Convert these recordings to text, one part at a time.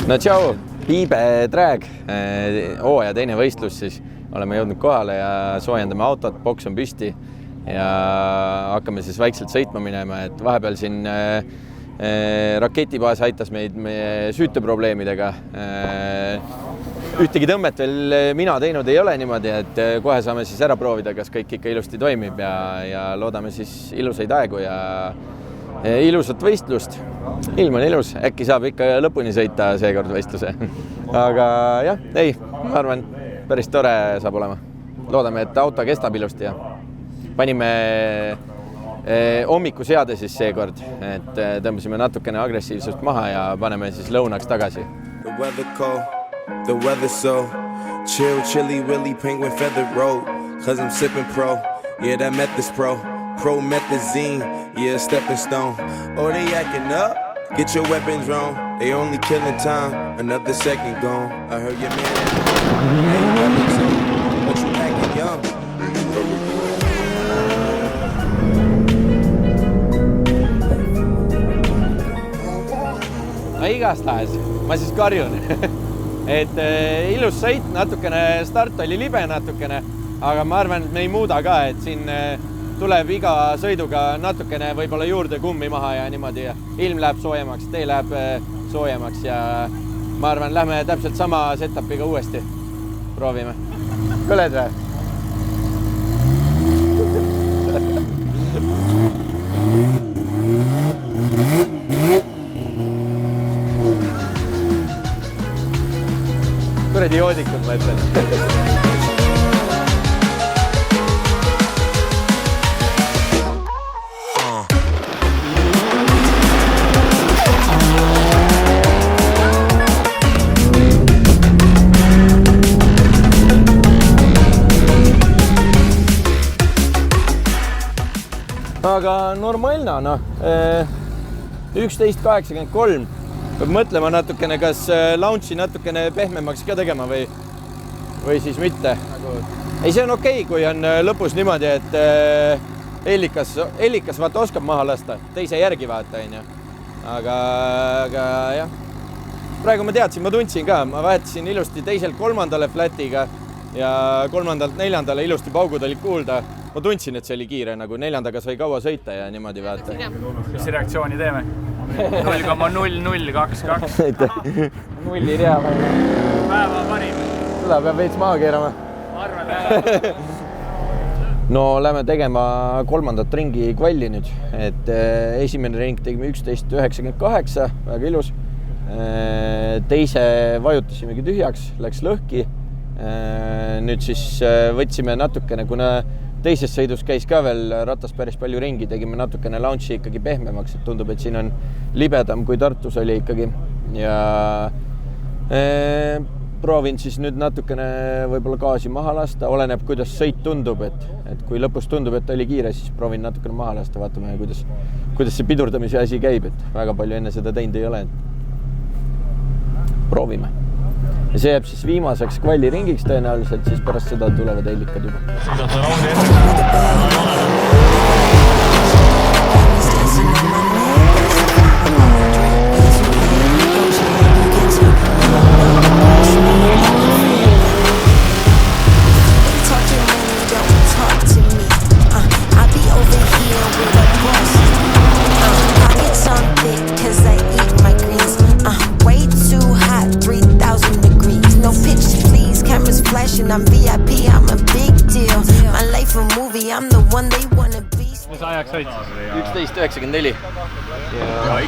No tšau, Piibe Drag, hooaja teine võistlus siis. Oleme jõudnud kohale ja soojendame autot, boks on püsti ja hakkame siis vaikselt sõitma minema, et vahepeal siin raketibaas aitas meid meie süüteprobleemidega. Ühtegi tõmmet veel mina teinud ei ole niimoodi, et kohe saame siis ära proovida, kas kõik ikka ilusti toimib ja loodame siis ilusaid aegu ja ilusat võistlust. Ilm on ilus, äkki saab ikka lõpuni sõita seekord võistluse. Aga jah, ma arvan, päris tore saab olema. Loodame, et auto kestab ilusti ja panime hommikuseade siis seekord, et tõmbasime natukene agressiivsust maha ja paneme siis lõunaks tagasi. The weather cold, the weather so chill, chilly, willy, penguin feather road, cause I'm sipping pro, yeah that meth is pro. Promethazine, yeah, stepping stone. Oh, they acting up, get your weapons wrong. They only killing time, another second gone. I heard your man, but you acting young. No igastahes, ma siis karjun. Et ilus sõit, natukene start oli libe natukene, aga ma arvan, et me ei muuda ka, et siin tuleb iga sõiduga natukene võib-olla juurde kummi maha ja niimoodi ja ilm läheb soojemaks, tee läheb soojemaks ja ma arvan, lähme täpselt sama setupiga uuesti. Proovime. Kõled või? Kuredi joodikud, ma ütlen. Aga normaalna, 11.83. Peab mõtlema natukene, kas launchi natukene pehmemaks ka tegema või siis mitte. Ei, see on okei, kui on lõpus niimoodi, et Ellikas vaata oskab maha lasta, teise järgi vaata, aga jah. Praegu ma teadsin, ma tundsin ka, ma vahetasin ilusti teiselt kolmandale flatiga ja kolmandalt neljandale ilusti paugud olid kuulda. Ma tundsin, et see oli kiire, nagu neljandaga sai kaua sõita ja niimoodi vaata. Mis reaktsiooni teeme? 0,0022. Nulli rea. Päeva parim. Seda peab veits maha keerama. Ma arvan, päeva. No, lähme tegema kolmandat ringi kvalli nüüd. Et esimene ring tegime 11.98, väga ilus. Teise vajutasimegi tühjaks, läks lõhki. Nüüd siis võtsime natukene, kuna teises sõidus käis ka veel ratas päris palju ringi, tegime natukene launchi ikkagi pehmemaks, et tundub, et siin on libedam kui Tartus oli ikkagi ja proovin siis nüüd natukene võib-olla gaasi maha lasta, oleneb, kuidas sõit tundub, et kui lõpus tundub, et oli kiire, siis proovin natukene maha lasta, vaatame, kuidas see pidurdamise asi käib, et väga palju enne seda teinud ei ole. Proovime. Ja see jääb siis viimaseks kvalliringiks tõenäoliselt, siis pärast seda tulevad Ellikad juba. I'm VIP, I'm a big deal. My life a movie, I'm the one they wanna be. Mis ajaks sõit? 11.94. Ja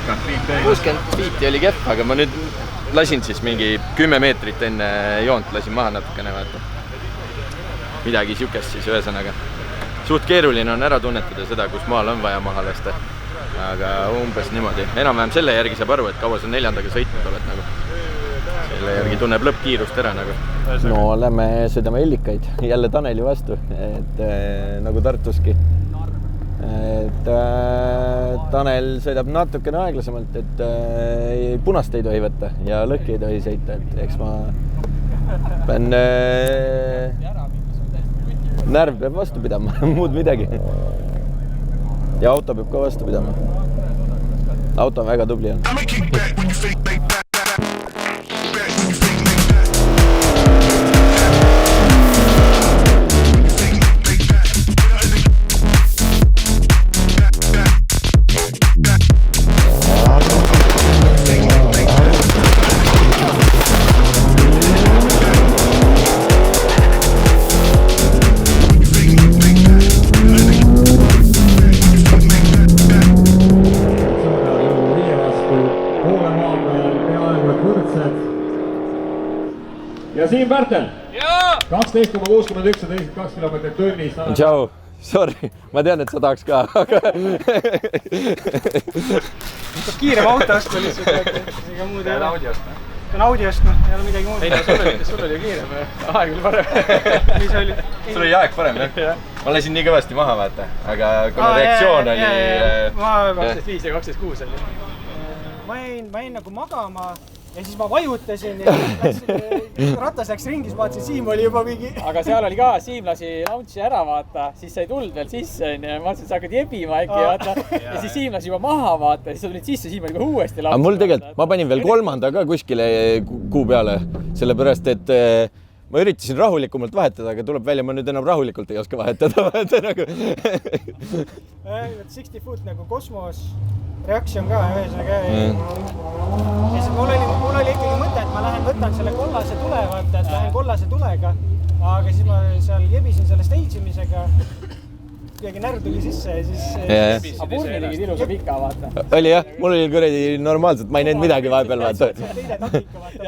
60 fiiti oli kehv, aga ma nüüd lasin siis mingi 10 meetrit enne joont, lasin maha natukene vaata. Midagi siukest siis ühesõnaga. Suht keeruline on ära tunnetada seda, kus maal on vaja maha lasta. Aga umbes niimoodi. Enam-vähem selle järgi saab aru, et kaua sa neljandaga sõitnud oled nagu. Selle järgi tunneb lõppkiirust ära nagu. No, lähme sõidame Ellikaid jälle Taneli vastu, et nagu Tartuski. Et Tanel sõidab natukene aeglasemalt, et punast ei tohi võtta ja lõhki ei tohi sõita, et eks ma pean närv peab vastu pidama, muud midagi. Ja auto peab ka vastu pidama. Auto on väga tubli. ja Siim Pärtel 12,61 ja 72 kilomeetrit tunnis. Tšau, sorry, ma tean, et sa tahaks ka, aga kiirem autost või lihtsalt, ega muud ei ole. See on Audiost, ei ole midagi muud. Ei no, sul oli kiirem, aeg oli parem. Mis oli? sul oli aeg parem, jah? Ma lasin nii kõvasti maha, vaata, aga kuna reaktsioon oli... 12.5 ja 12.6 oli. Ma jäin nagu magama ja siis ma vajutasin ja ratas läks ringi, siis vaatasin, Siim oli juba mingi... Aga seal oli ka, Siim lasi launchi ära, vaata, siis sai tuld veel sisse, ja ma mõtlesin, et sa hakkad jebima äkki, vaata. Ja siis Siim lasi juba maha, vaata, siis sa tulid sisse, Siim oli juba uuesti launchi. Aga mul tegelikult, ma panin veel 3. ka kuskile kuu peale, sellepärast, et ma üritasin rahulikumalt vahetada, aga tuleb välja, ma nüüd enam rahulikult ei oska vahetada. 60 foot nagu kosmos, reaktsioon ka, ühesõnaga. Ja siis mul oli ikkagi mõte, et ma võtan selle kollase tule, vaata, et lähen kollase tulega. Aga siis ma seal jebisin selle stage'imisega. Kuidagi närv tuli sisse ja siis... Aga purni tegid ilusa pika, vaata. Oli jah, mul oli kuradi normaalselt, ma ei näinud midagi vahepeal, vaata. Teine taktika, vaata.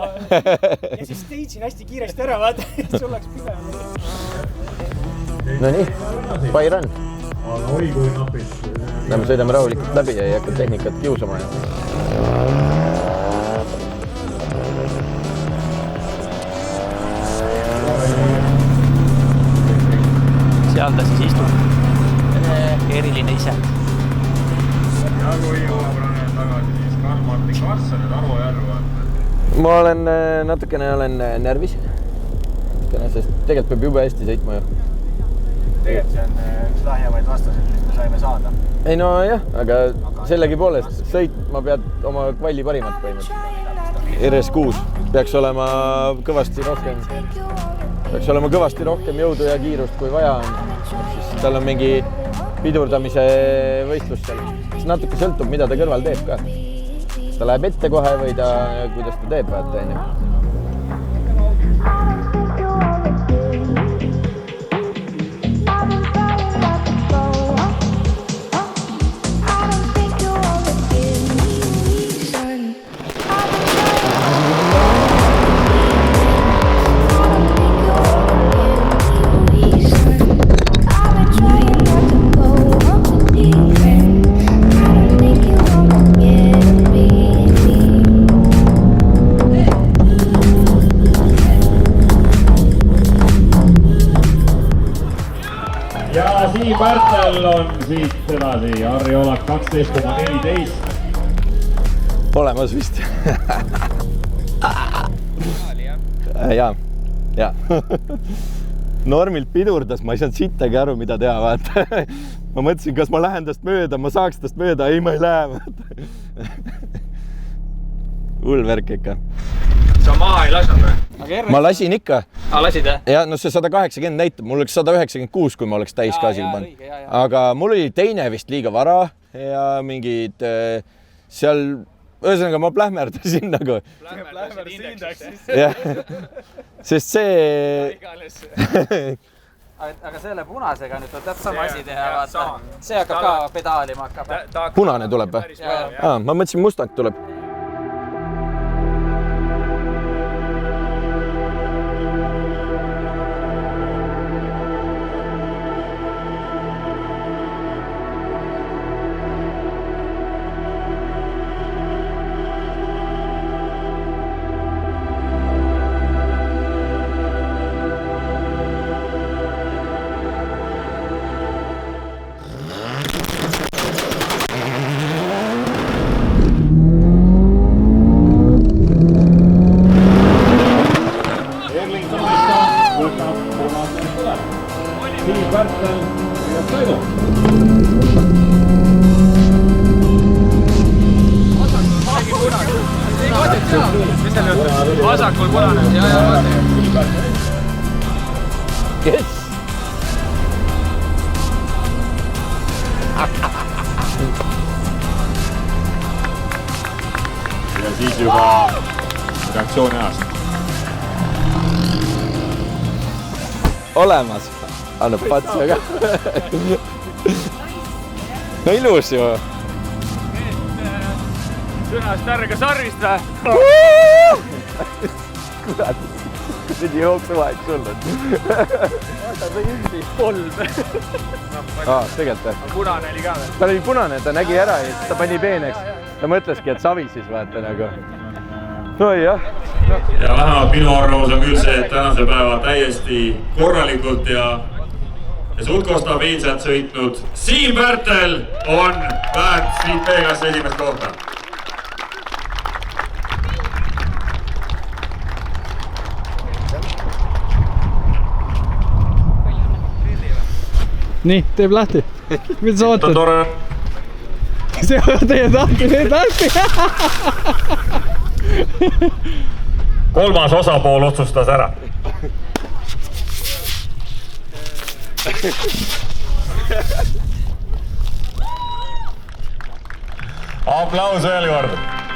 Ja siis stage'in hästi kiiresti ära, vaata. Sul läks pime. No nii, by run. Aga oi kui napid. Me sõidame rahulikult läbi ja ei hakka tehnikat kiusama. Seal ta siis istub. Eriline ise. Ja kui jõuab Ranel tagasi, siis Karl-Martin Karlsson ja Tarvo Järva. Ma olen natukene närvis. Sest tegelikult peab jube hästi sõitma ju. Tegelikult see on üks lahjemaid vastaseid, mis me saime saada. Ei no jah, aga sellegi poolest sõitma pead oma kvalli parimat põhimõtteliselt. RS6 peaks olema kõvasti rohkem jõudu ja kiirust kui vaja on. Siis tal on mingi pidurdamise võistlus seal. Siis natuke sõltub, mida ta kõrval teeb ka. Ta läheb ette kohe või kuidas ta teeb, vaata enne. Ja Siim Pärtel on siit edasi, Harri Olak 12,14. Olemas vist. Jaa. Normilt pidurdas, ma ei saanud sittagi aru, mida teha, vaata. Ma mõtlesin, kas ma lähen tast mööda, ma saaks tast mööda, ei, ma ei lähe, vaata. Hull värk ikka. Sa maha ei lasnud või? Ma lasin ikka. Lasid jah? Ja no see 180 näitab, mul oleks 196, kui ma oleks täiskaasil pannud. Aga mul oli teine vist liiga vara ja mingid seal, ühesõnaga ma plähmerdasin nagu. Plähmerdasid indeks siis. Jah, sest see... Aga selle punasega nüüd tuleb sama asi teha, vaata. See hakkab ka pedaalima hakkab. Punane tuleb või? Ma mõtlesin, Mustang tuleb. Siim Pärtel ja Sõidu. Vasakul punane. Kes? Ja siis juba reaktsiooni ajast. Olemas. Annab patsu ka. No ilus ju. Sõnast ärga sarvist või? Kurat. pidi jooksuvaeg sul on. Vaata, see 11.3. Tegelikult. Punane oli ka veel. Ta oli punane, ta nägi ära ja ta pani peeneks. Ta mõtleski, et savi siis vaata nagu. No jah. Ja vähemalt minu arvamus on küll see, et tänase päeva täiesti korralikult ja suhtko stabiilselt sõitnud Siim Pärtel on väärt Street Vegas esimest kohta. Nii, teeb lahti. Mida sa ootad? Tore. Teie tahti. Kolmas osapool otsustas ära. Aplaus veel kord.